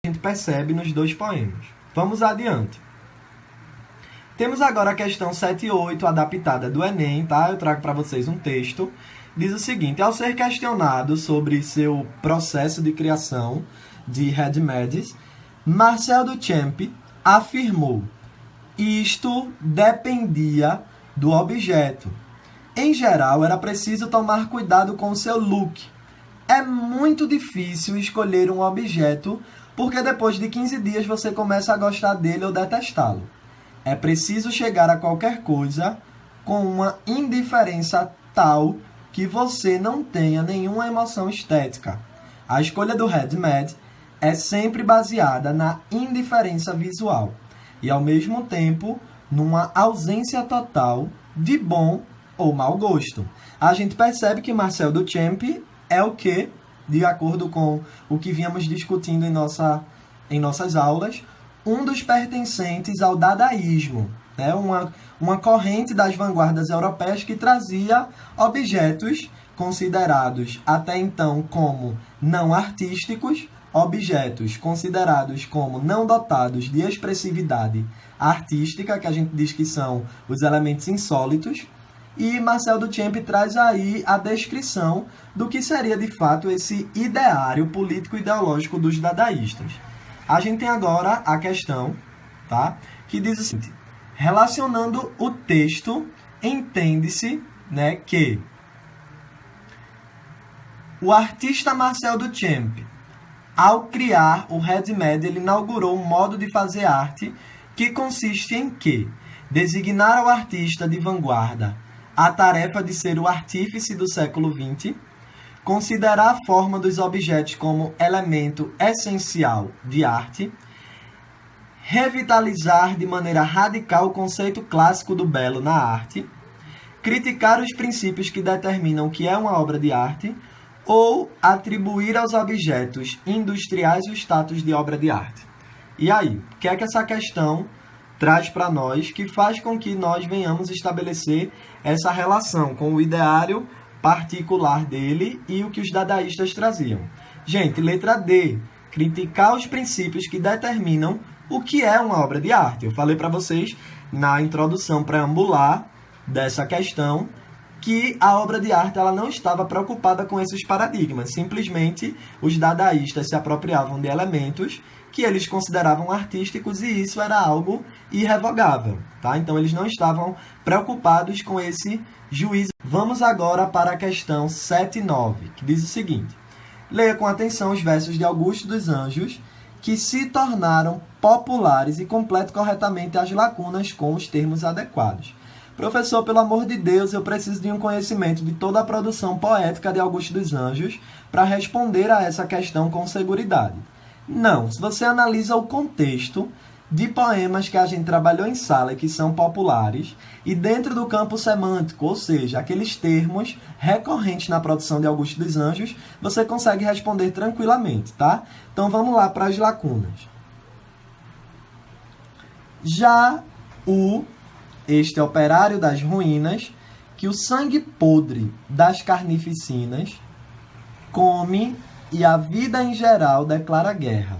a gente percebe nos dois poemas. Vamos adiante. Temos agora a questão 7 e 8, adaptada do Enem, tá? Eu trago para vocês um texto. Diz o seguinte: ao ser questionado sobre seu processo de criação de Red Madness, Marcel Duchamp afirmou: isto dependia do objeto. Em geral, era preciso tomar cuidado com o seu look. É muito difícil escolher um objeto, porque depois de 15 dias você começa a gostar dele ou detestá-lo. É preciso chegar a qualquer coisa com uma indiferença tal que você não tenha nenhuma emoção estética. A escolha do Red Mad é sempre baseada na indiferença visual e, ao mesmo tempo, numa ausência total de bom ou mau gosto. A gente percebe que Marcel Duchamp é o que, de acordo com o que vínhamos discutindo em nossas aulas, um dos pertencentes ao dadaísmo, né? Uma corrente das vanguardas europeias que trazia objetos considerados até então como não artísticos, objetos considerados como não dotados de expressividade artística, que a gente diz que são os elementos insólitos, e Marcel Duchamp traz aí a descrição do que seria de fato esse ideário político-ideológico dos dadaístas. A gente tem agora a questão, tá, que diz o seguinte: relacionando o texto, entende-se, né, que o artista Marcel Duchamp, ao criar o Red Mad, ele inaugurou um modo de fazer arte que consiste em que designar ao artista de vanguarda a tarefa de ser o artífice do século XX, considerar a forma dos objetos como elemento essencial de arte, revitalizar de maneira radical o conceito clássico do belo na arte, criticar os princípios que determinam o que é uma obra de arte, ou atribuir aos objetos industriais o status de obra de arte. E aí, o que é que essa questão traz para nós que faz com que nós venhamos estabelecer essa relação com o ideário particular dele e o que os dadaístas traziam? Gente, letra D, criticar os princípios que determinam o que é uma obra de arte. Eu falei para vocês na introdução preambular dessa questão que a obra de arte ela não estava preocupada com esses paradigmas. Simplesmente, os dadaístas se apropriavam de elementos que eles consideravam artísticos e isso era algo irrevogável, tá? Então, eles não estavam preocupados com esse juízo. Vamos agora para a questão 7 e 9, que diz o seguinte: leia com atenção os versos de Augusto dos Anjos que se tornaram populares e complete corretamente as lacunas com os termos adequados. Professor, pelo amor de Deus, eu preciso de um conhecimento de toda a produção poética de Augusto dos Anjos para responder a essa questão com seguridade. Não, se você analisa o contexto de poemas que a gente trabalhou em sala e que são populares, e dentro do campo semântico, ou seja, aqueles termos recorrentes na produção de Augusto dos Anjos, você consegue responder tranquilamente, tá? Então vamos lá para as lacunas. Já este operário das ruínas, que o sangue podre das carnificinas come e a vida em geral declara guerra.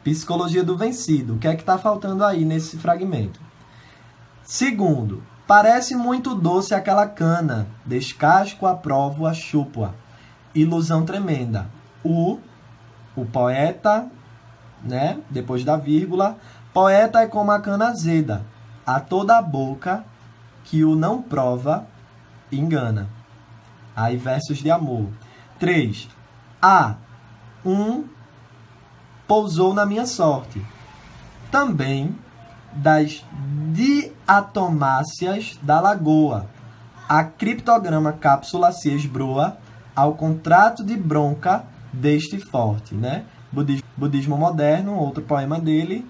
Psicologia do vencido. O que é que está faltando aí nesse fragmento? Segundo, parece muito doce aquela cana, descasco, aprovo, a chupo-a. Ilusão tremenda. O poeta, né, depois da vírgula, poeta é como a cana azeda, a toda a boca que o não prova, engana. Aí, versos de amor. 3. Pousou na minha sorte. Também das diatomáceas da lagoa. A criptograma cápsula se esbroa ao contrato de bronca deste forte, né? Budismo moderno, outro poema dele.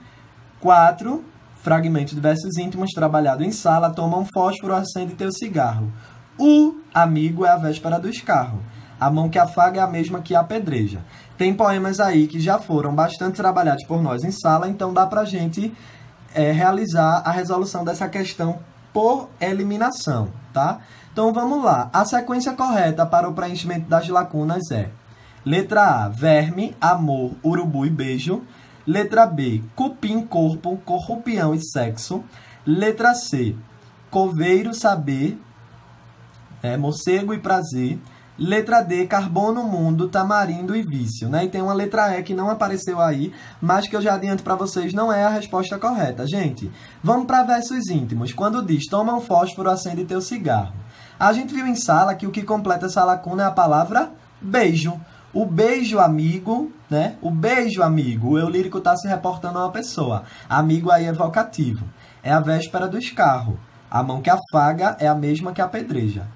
4. Fragmento de versos íntimos, trabalhado em sala. Toma um fósforo, acende teu cigarro. O amigo é a véspera do escarro. A mão que afaga é a mesma que apedreja. Tem poemas aí que já foram bastante trabalhados por nós em sala, então dá pra gente realizar a resolução dessa questão por eliminação, tá? Então vamos lá. A sequência correta para o preenchimento das lacunas é: letra A, verme, amor, urubu e beijo. Letra B, cupim, corpo, corrupião e sexo. Letra C, coveiro, saber, morcego e prazer. Letra D, carbono, mundo, tamarindo e vício, né? E tem uma letra E que não apareceu aí, mas que eu já adianto para vocês, não é a resposta correta. Gente, vamos para versos íntimos. Quando diz, toma um fósforo, acende teu cigarro. A gente viu em sala que o que completa essa lacuna é a palavra beijo. O beijo amigo, né? O beijo amigo. O eu lírico está se reportando a uma pessoa. Amigo aí é vocativo. É a véspera do escarro. A mão que afaga é a mesma que apedreja.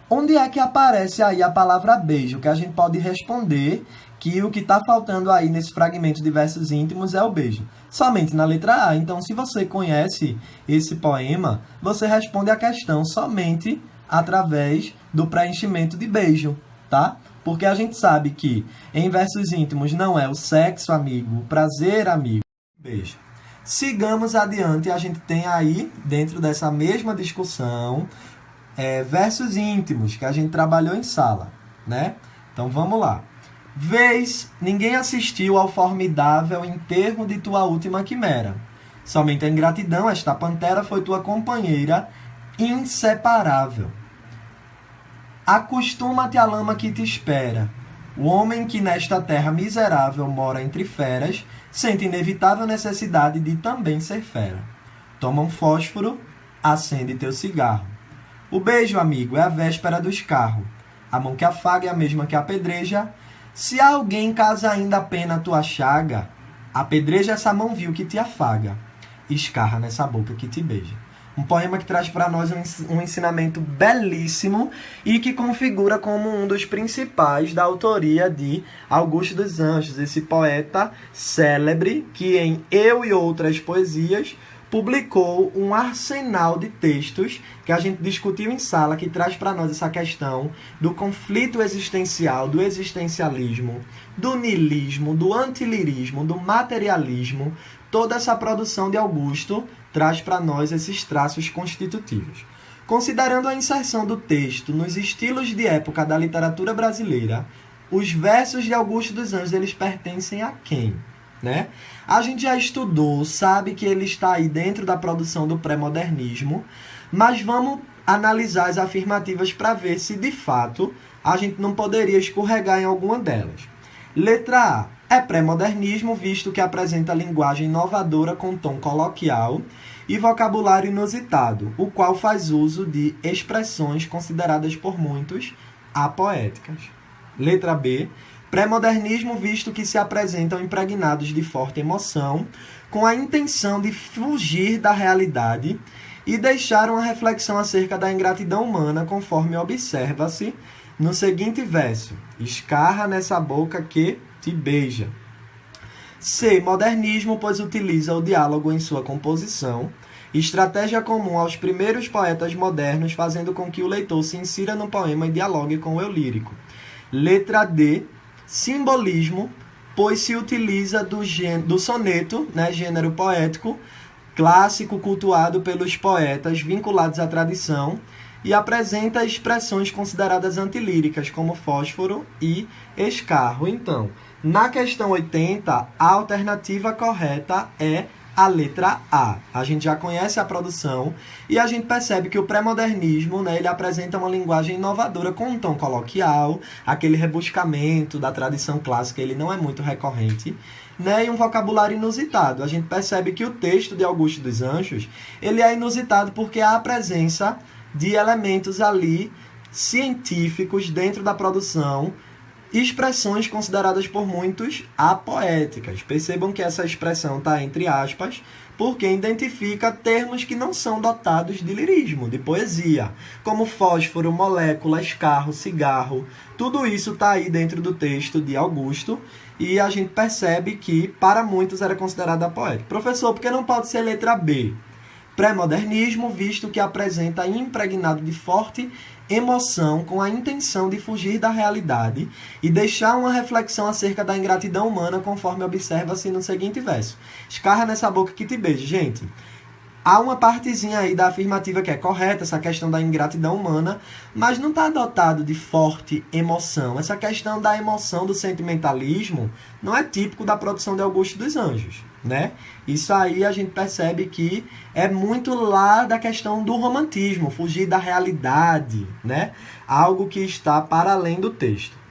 Onde é que aparece aí a palavra beijo? Que a gente pode responder que o que está faltando aí nesse fragmento de versos íntimos é o beijo. Somente na letra A. Então, se você conhece esse poema, você responde a questão somente através do preenchimento de beijo, tá? Porque a gente sabe que em versos íntimos não é o sexo amigo, o prazer amigo, beijo. Sigamos adiante, a gente tem aí, dentro dessa mesma discussão, versos íntimos, que a gente trabalhou em sala, né? Então, vamos lá. Vês, ninguém assistiu ao formidável enterro de tua última quimera. Somente a ingratidão, esta pantera foi tua companheira inseparável. Acostuma-te à lama que te espera. O homem que nesta terra miserável mora entre feras, sente inevitável necessidade de também ser fera. Toma um fósforo, acende teu cigarro. O beijo, amigo, é a véspera do escarro. A mão que afaga é a mesma que apedreja. Se alguém casa ainda a pena tua chaga, apedreja essa mão vil que te afaga. Escarra nessa boca que te beija. Um poema que traz para nós um ensinamento belíssimo e que configura como um dos principais da autoria de Augusto dos Anjos, esse poeta célebre que em Eu e Outras Poesias publicou um arsenal de textos que a gente discutiu em sala, que traz para nós essa questão do conflito existencial, do existencialismo, do niilismo, do antilirismo, do materialismo. Toda essa produção de Augusto traz para nós esses traços constitutivos. Considerando a inserção do texto nos estilos de época da literatura brasileira, os versos de Augusto dos Anjos, eles pertencem a quem? Né? A gente já estudou, sabe que ele está aí dentro da produção do pré-modernismo, mas vamos analisar as afirmativas para ver se, de fato, a gente não poderia escorregar em alguma delas. Letra A. É pré-modernismo, visto que apresenta linguagem inovadora com tom coloquial e vocabulário inusitado, o qual faz uso de expressões consideradas por muitos apoéticas. Letra B. Pré-modernismo, visto que se apresentam impregnados de forte emoção, com a intenção de fugir da realidade e deixar uma reflexão acerca da ingratidão humana, conforme observa-se no seguinte verso: escarra nessa boca que te beija. C. Modernismo, pois utiliza o diálogo em sua composição, estratégia comum aos primeiros poetas modernos, fazendo com que o leitor se insira no poema e dialogue com o eu lírico. Letra D. Simbolismo, pois se utiliza do soneto, né, gênero poético, clássico cultuado pelos poetas vinculados à tradição, e apresenta expressões consideradas antilíricas, como fósforo e escarro. Então, na questão 80, a alternativa correta é a letra A. A gente já conhece a produção e a gente percebe que o pré-modernismo, né, ele apresenta uma linguagem inovadora com um tom coloquial, aquele rebuscamento da tradição clássica, ele não é muito recorrente, né, e um vocabulário inusitado. A gente percebe que o texto de Augusto dos Anjos, ele é inusitado porque há a presença de elementos ali científicos dentro da produção, expressões consideradas por muitos apoéticas. Percebam que essa expressão está entre aspas, porque identifica termos que não são dotados de lirismo, de poesia, como fósforo, molécula, escarro, cigarro. Tudo isso está aí dentro do texto de Augusto e a gente percebe que para muitos era considerado apoético. Professor, por que não pode ser letra B? Pré-modernismo, visto que apresenta impregnado de forte emoção com a intenção de fugir da realidade e deixar uma reflexão acerca da ingratidão humana, conforme observa-se no seguinte verso: escarra nessa boca que te beija. Gente, Há uma partezinha aí da afirmativa que é correta, essa questão da ingratidão humana, mas não está dotado de forte emoção. Essa questão da emoção, do sentimentalismo, não é típico da produção de Augusto dos Anjos, né? Isso aí a gente percebe que é muito lá da questão do romantismo, fugir da realidade, né? Algo que está para além do texto.